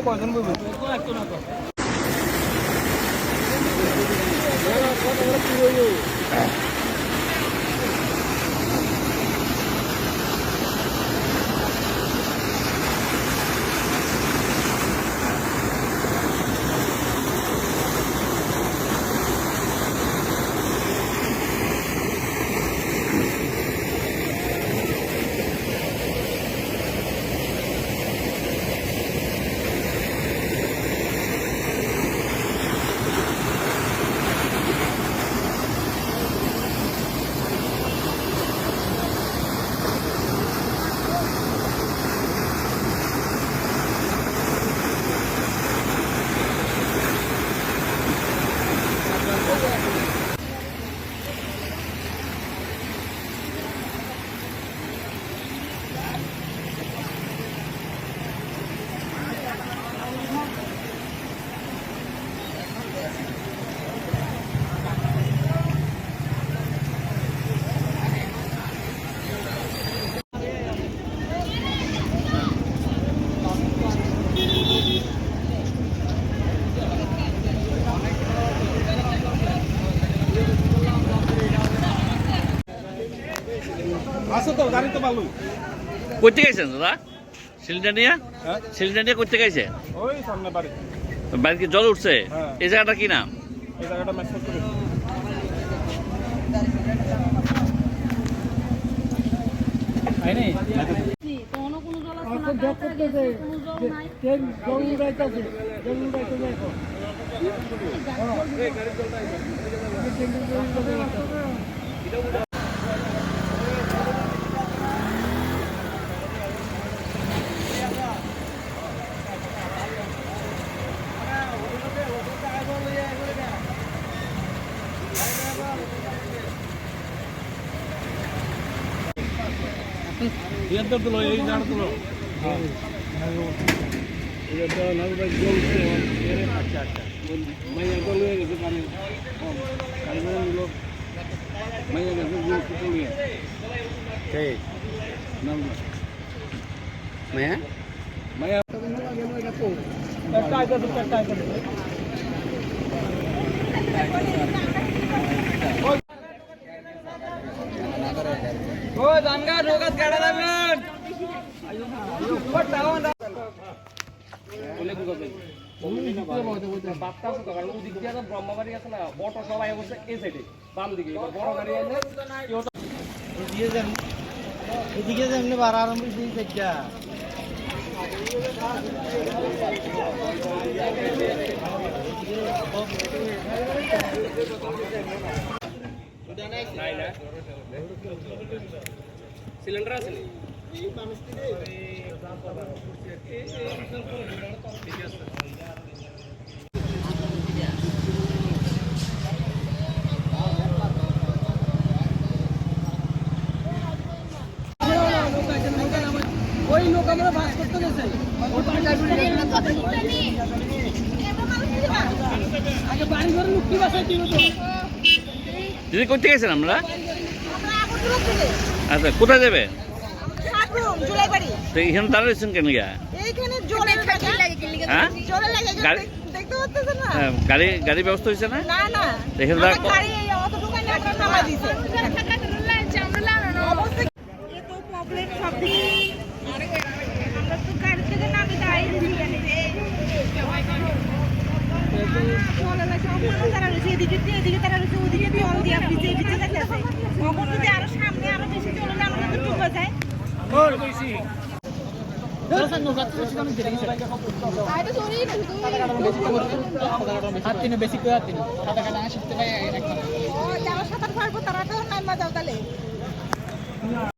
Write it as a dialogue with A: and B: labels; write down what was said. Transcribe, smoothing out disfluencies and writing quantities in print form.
A: কয়জন বলবেন?
B: করতে গেছেন দাদা সিলিন্ডার নিয়ে? সিলিন্ডার নিয়ে করতে গেছে?
A: ওই সামনে বাড়ি।
B: বাড়িতে জল উঠছে? এই জায়গাটা কি নাম?
A: এই জায়গাটা মেসেজ করে তুলো এই জায়গা তুলো। আচ্ছা আচ্ছা মাইয়া গল হয়ে গেছে পানি কম কারিগর নিল মাইয়া গেছে তুলিয়ে সেই নাম মাইয়া মাইয়া একটা আইতা দুটো একটা আইতা ও জানগা রোগাত গাড়া যাবেন উপর ডাউন বলে গুগবে বাপটা আছে তো কারণ ওদিক দিয়ে তো ব্রহ্মবাড়ি আছে না অটো সবাই বসে এই সাইডে বাম দিকে বড় গাড়ি এনে কেউ এদিকে যেমনি বার আরম্ভ দিন থেকে সিলিন্ডার আছে ওই লোক আমরা বাস করতে গেছে আগে বাড়ি ঘরে লুকি বাসায় ছিল তো
B: দিদি করতে গেছেন আমরা? আচ্ছা কোথায় যাবে? তো এখানে দাঁড়িয়েছেন কেন? গাড়ি ব্যবস্থা হয়েছে না? এখানে
C: এদিকে তারা রয়েছে ওদিকে জল দিয়ে যদি আরো সামনে আরো বেশি চলে আমরা তো ডুবে যায় বেশি করে সাঁতার পারবো তারা তো নামা যাও তাহলে